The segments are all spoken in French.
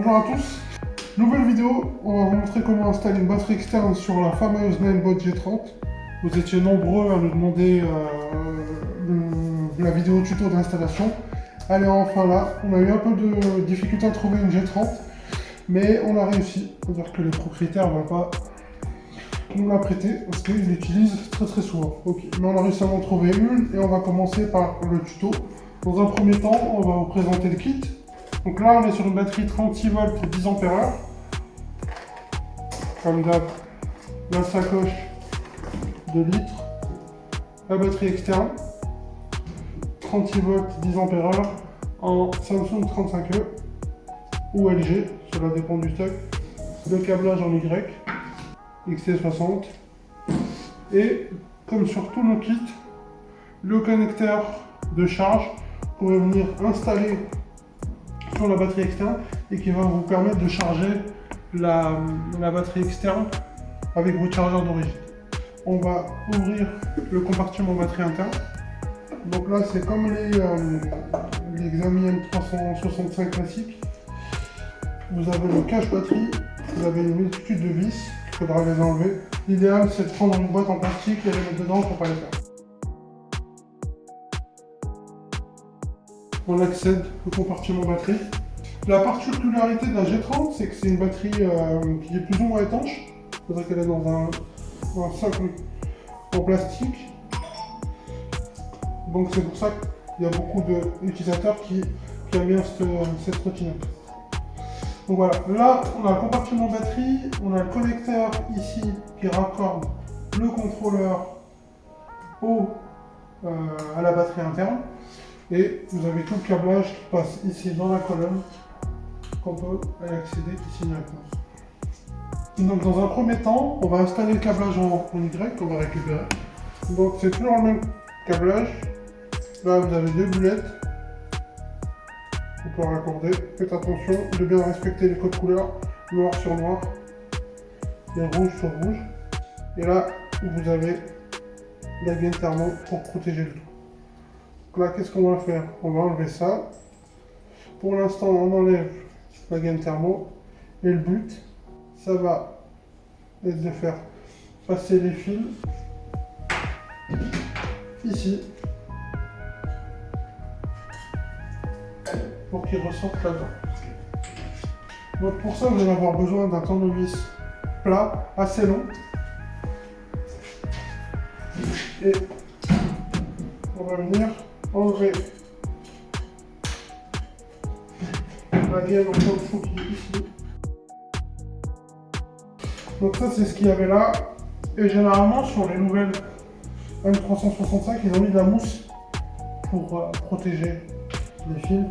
Bonjour à tous, nouvelle vidéo, on va vous montrer comment installer une batterie externe sur la fameuse Ninebot G30. Vous étiez nombreux à nous demander la vidéo tuto d'installation. Elle est enfin là, on a eu un peu de difficulté à trouver une G30, mais on a réussi. C'est-à-dire que les propriétaires ne vont pas nous la prêter parce qu'ils l'utilisent très souvent. Ok, mais on a réussi à en trouver une et on va commencer par le tuto. Dans un premier temps, on va vous présenter le kit. Donc là, on est sur une batterie 36 volts 10 ampères. Comme d'hab, la sacoche de litres, la batterie externe, 36 volts 10 ampères en Samsung 35E ou LG, cela dépend du stock, le câblage en Y, XT60 et comme sur tous nos kits, le connecteur de charge qu'on va venir installer sur la batterie externe et qui va vous permettre de charger la batterie externe avec votre chargeur d'origine. On va ouvrir le compartiment batterie interne. Donc là c'est comme les Xiaomi M365 classiques. Vous avez le cache batterie, vous avez une multitude de vis, il faudra les enlever. L'idéal c'est de prendre une boîte en plastique et les mettre dedans pour pas les faire. On accède au compartiment batterie. La particularité de la G30, c'est que c'est une batterie qui est plus ou moins étanche. Il faudrait qu'elle est dans un sac en plastique. Donc c'est pour ça qu'il y a beaucoup d'utilisateurs qui aiment bien cette trottinette. Donc voilà, là on a le compartiment batterie, on a le connecteur ici qui raccorde le contrôleur à la batterie interne. Et vous avez tout le câblage qui passe ici dans la colonne, qu'on peut y accéder ici directement. Donc dans un premier temps, on va installer le câblage en Y qu'on va récupérer. Donc c'est toujours le même câblage. Là vous avez deux boulettes. On peut raccorder. Faites attention de bien respecter les codes couleurs, noir sur noir et rouge sur rouge. Et là vous avez la gaine thermo pour protéger le tout. Donc là qu'est-ce qu'on va faire? On va enlever ça. Pour l'instant on enlève la gaine thermo et le but ça va être de faire passer les fils ici pour qu'ils ressortent là-dedans. Donc pour ça vous allez avoir besoin d'un tournevis plat assez long et on va venir enlever la gaine en dessous qui est ici. Donc ça c'est ce qu'il y avait là. Et généralement sur les nouvelles M365 ils ont mis de la mousse pour protéger les fils.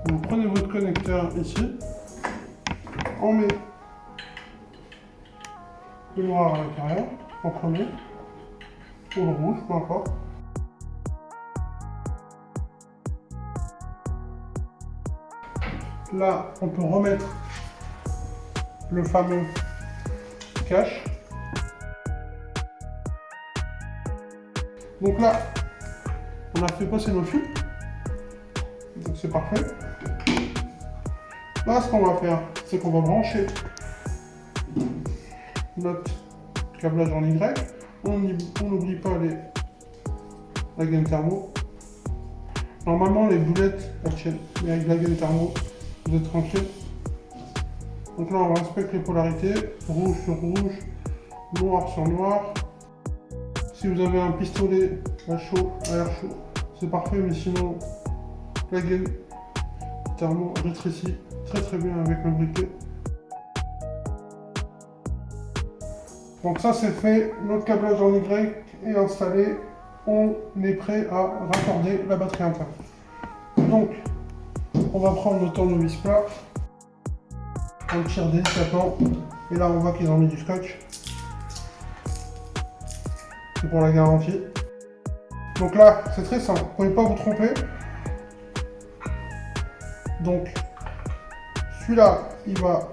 Vous prenez votre connecteur ici, on met le noir à l'intérieur en premier, ou le rouge, peu importe. Là, on peut remettre le fameux cache. Donc là, on a fait passer nos fils. Donc c'est parfait. Là, ce qu'on va faire, c'est qu'on va brancher notre câblage en Y. On n'oublie pas la gaine thermo. Normalement, les boulettes elles tiennent, mais avec la gaine thermo, vous êtes tranquille. Donc là, on respecte les polarités, rouge sur rouge, noir sur noir. Si vous avez un pistolet à chaud, à air chaud, c'est parfait, mais sinon, la gaine thermo rétrécit très bien avec le briquet. Donc ça c'est fait, notre câblage en Y est installé, on est prêt à raccorder la batterie interne. Donc on va prendre le tournevis plat, on le tire délicatement et là on voit qu'ils ont mis du scotch. C'est pour la garantie. Donc là c'est très simple, vous ne pouvez pas vous tromper. Donc celui-là il va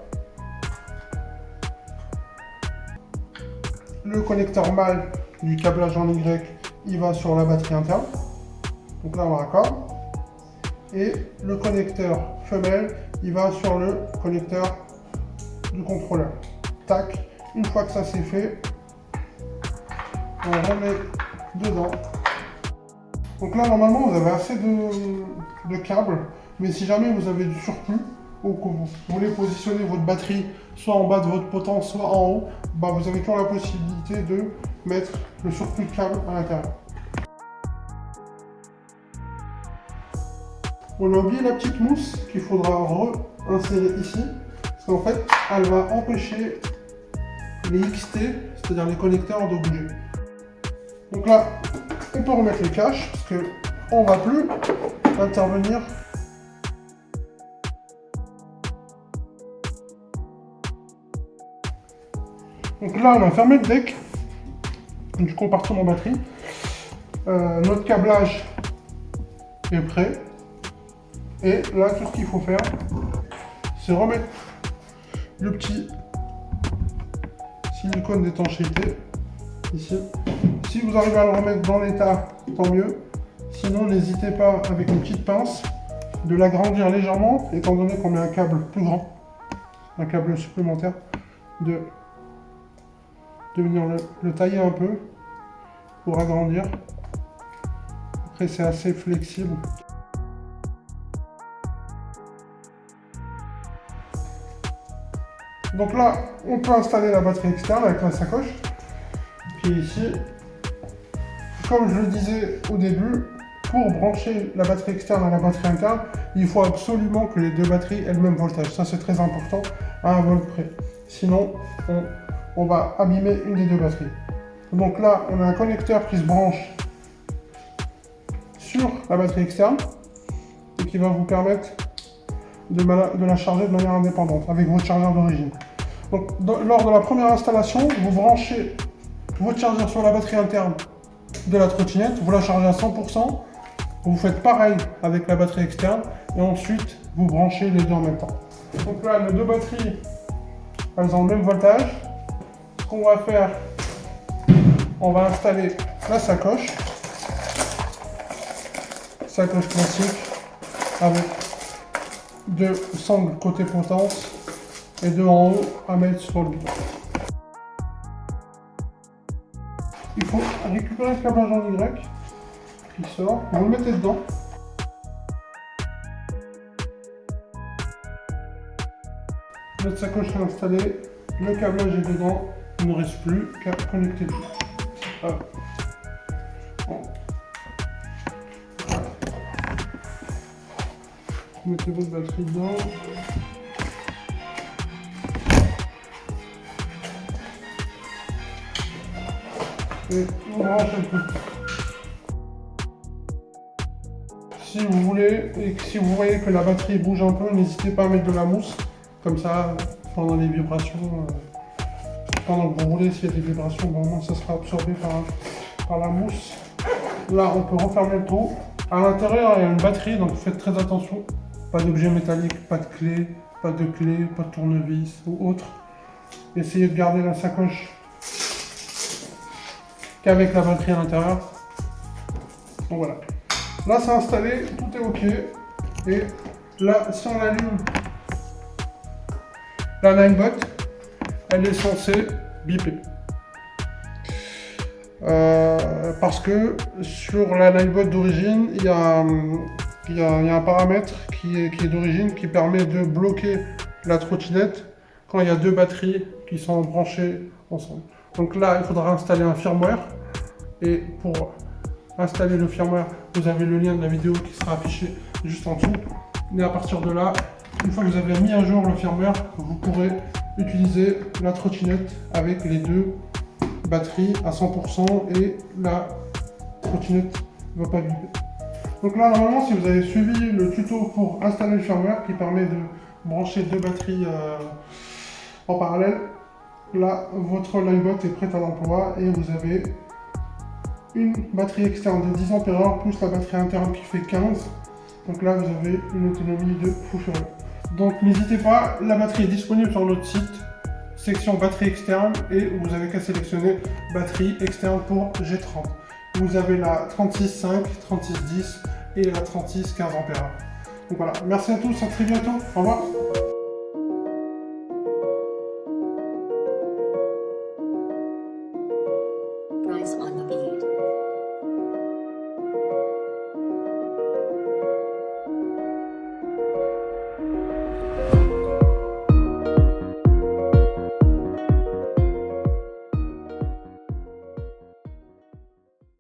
le connecteur mâle du câblage en Y, il va sur la batterie interne. Donc là, on raccord. Et le connecteur femelle, il va sur le connecteur du contrôleur. Tac. Une fois que ça c'est fait, on remet dedans. Donc là, normalement, vous avez assez de câbles. Mais si jamais vous avez du surplus, ou que vous voulez positionner votre batterie soit en bas de votre potence, soit en haut, bah vous avez toujours la possibilité de mettre le surplus de câble à l'intérieur. On a oublié la petite mousse qu'il faudra réinsérer ici, parce qu'en fait, elle va empêcher les XT, c'est-à-dire les connecteurs, de bouger. Donc là, on peut remettre les caches, parce qu'on ne va plus intervenir. Donc là, on a fermé le deck du compartiment batterie. Notre câblage est prêt. Et là, tout ce qu'il faut faire, c'est remettre le petit silicone d'étanchéité ici. Si vous arrivez à le remettre dans l'état, tant mieux. Sinon, n'hésitez pas, avec une petite pince, de l'agrandir légèrement, étant donné qu'on met un câble plus grand, un câble supplémentaire, de venir le tailler un peu pour agrandir. Après, c'est assez flexible. Donc là, on peut installer la batterie externe avec la sacoche qui est ici. Comme je le disais au début, pour brancher la batterie externe à la batterie interne, il faut absolument que les deux batteries aient le même voltage. Ça, c'est très important, à 1 volt près. Sinon, on va abîmer une des deux batteries. Donc là, on a un connecteur qui se branche sur la batterie externe et qui va vous permettre de la charger de manière indépendante avec votre chargeur d'origine. Donc lors de la première installation, vous branchez votre chargeur sur la batterie interne de la trottinette, vous la chargez à 100%, vous faites pareil avec la batterie externe et ensuite vous branchez les deux en même temps. Donc là, les deux batteries, elles ont le même voltage. Ce qu'on va faire, on va installer la sacoche classique avec deux sangles côté potence et deux en haut à mettre sur le bidon. Il faut récupérer le câblage en Y qui sort, vous le mettez dedans. Notre sacoche est installée, le câblage est dedans, il ne reste plus qu'à connecter le tout. Bon. Mettez votre batterie dedans. Et on branchez le tout. Si vous voulez, et si vous voyez que la batterie bouge un peu, n'hésitez pas à mettre de la mousse. Comme ça, pendant les vibrations, pendant que vous roulez, s'il y a des vibrations, bon, ça sera absorbé par la mousse. Là, on peut refermer le tout. À l'intérieur, il y a une batterie, donc faites très attention. Pas d'objet métallique, pas de clé, pas de tournevis ou autre. Essayez de garder la sacoche qu'avec la batterie à l'intérieur. Donc voilà. Là, c'est installé, tout est OK. Et là, si on allume la Ninebot, elle est censée biper. Parce que sur la Ninebot d'origine, il y a un paramètre qui est d'origine qui permet de bloquer la trottinette quand il y a deux batteries qui sont branchées ensemble. Donc là, il faudra installer un firmware. Et pour installer le firmware, vous avez le lien de la vidéo qui sera affiché juste en dessous. Et à partir de là, une fois que vous avez mis à jour le firmware, vous pourrez utiliser la trottinette avec les deux batteries à 100% et la trottinette ne va pas vibrer. Donc là, normalement, si vous avez suivi le tuto pour installer le firmware qui permet de brancher deux batteries en parallèle, là, votre Ninebot est prête à l'emploi et vous avez une batterie externe de 10 ampères plus la batterie interne qui fait 15. Donc là, vous avez une autonomie de fou furieux. Donc n'hésitez pas, la batterie est disponible sur notre site section batterie externe et vous avez qu'à sélectionner batterie externe pour G30. Vous avez la 36.5, 36.10 et la 36 15 ampères. Donc voilà, merci à tous, à très bientôt, au revoir.